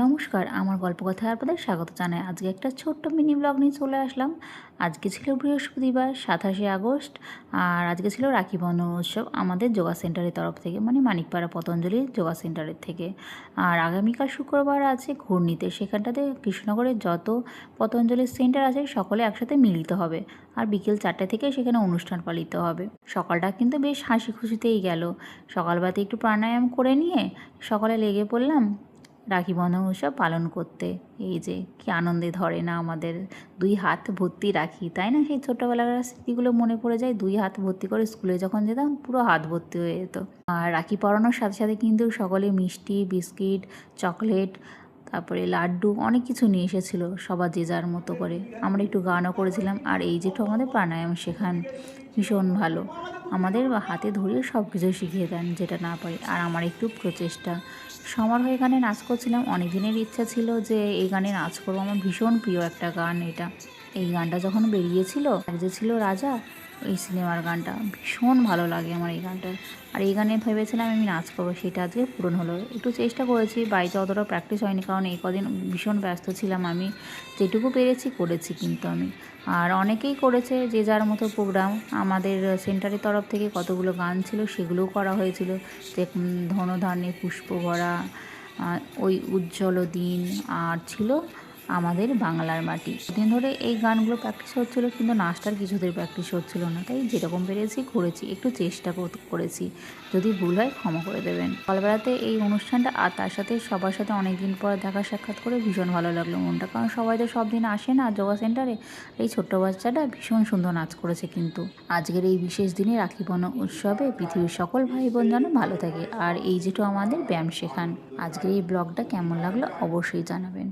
নমস্কার, আমার গল্পকথায় আপনাদের স্বাগত জানাই। আজকে একটা ছোট্ট মিনি ব্লগ নিয়ে চলে আসলাম। আজকে ছিল বৃহস্পতিবার ২৭শে আগস্ট। আর আজকে ছিল রাখি বন্ধন উৎসব আমাদের যোগা সেন্টারের তরফ থেকে, মানে মানিকপাড়া পতঞ্জলি যোগা সেন্টারের থেকে। আর আগামীকাল শুক্রবার আছে ঘূর্ণিতে, সেখানটাতে কৃষ্ণনগরের যত পতঞ্জলির সেন্টার আছে সকলে একসাথে মিলিত হবে। আর বিকেল ৪টে থেকে সেখানে অনুষ্ঠান পালিত হবে। সকালটা কিন্তু বেশ হাসি খুশিতেই গেল। সকালবেলাতে একটু প্রাণায়াম করে নিয়ে সকালে লেগে পড়লাম রাখি বন্ধন উৎসব পালন করতে। এই যে কি আনন্দে ধরে না আমাদের, ২ হাত ভর্তি রাখি, তাই না? সেই ছোট্টবেলার স্মৃতিগুলো মনে পড়ে যায়। ২ হাত ভর্তি করে স্কুলে যখন যেতাম পুরো হাত ভর্তি হয়ে যেত। আর রাখি পরানোর সাথে সাথে কিন্তু সকলে মিষ্টি, বিস্কিট, চকলেট, তারপরে লাড্ডু অনেক কিছু নিয়ে এসেছিলো, সবার যে যার মতো করে। আমরা একটু গানও করেছিলাম। আর এই যেটু আমাদের প্রাণায়াম শেখান, ভীষণ ভালো। আমাদের হাতে ধরিয়ে সব কিছু শিখিয়ে দেন, যেটা না পারি। আর আমার একটু প্রচেষ্টা, সমারোহে গানে নাচ করছিলাম। অনেক দিনের ইচ্ছা ছিল যে এই গানে নাচ করবো, আমার ভীষণ প্রিয় একটা গান এটা। এই গানটা যখন বেরিয়েছিল, এক যে ছিল রাজা, এই সিনেমার গানটা ভীষণ ভালো লাগে আমার এই গানটা। আর এই গানে ভেবেছিলাম আমি নাচ করবো, সেটা আজকে পূরণ হলো। একটু চেষ্টা করেছি, বাড়িতে অতটা প্র্যাকটিস হয়নি, কারণ এই কদিন ভীষণ ব্যস্ত ছিলাম। আমি যেটুকু পেরেছি করেছি কিন্তু আমি। আর অনেকেই করেছে যে যার মতো প্রোগ্রাম। আমাদের সেন্টারের তরফ থেকে কতগুলো গান ছিল, সেগুলোও করা হয়েছিল। যে ধনধান্যে পুষ্প ভরা, ওই উজ্জ্বল দিন, আর ছিল আমাদের বাংলার মাটি। দিন ধরে এই গানগুলো প্র্যাকটিস হচ্ছিলো, কিন্তু নাচটার কিছুতেই প্র্যাকটিস হচ্ছিল না। তাই যেরকম পেরেছি করেছি, একটু চেষ্টা করেছি। যদি ভুল হয় ক্ষমা করে দেবেন। সকালবেলাতে এই অনুষ্ঠানটা, আর তার সাথে সবার সাথে অনেক দিন পর দেখা সাক্ষাৎ করে ভীষণ ভালো লাগলো মনটা, কারণ সবাই তো সব দিন আসে না যোগা সেন্টারে। এই ছোট্ট বাচ্চাটা ভীষণ সুন্দর নাচ করেছে কিন্তু। আজকের এই বিশেষ দিনে রাখি বন্ধন উৎসবে পৃথিবীর সকল ভাই বোন যেন ভালো থাকে। আর এই যেটু আমাদের ব্যায়াম শেখান। আজকের এই ব্লগটা কেমন লাগলো অবশ্যই জানাবেন।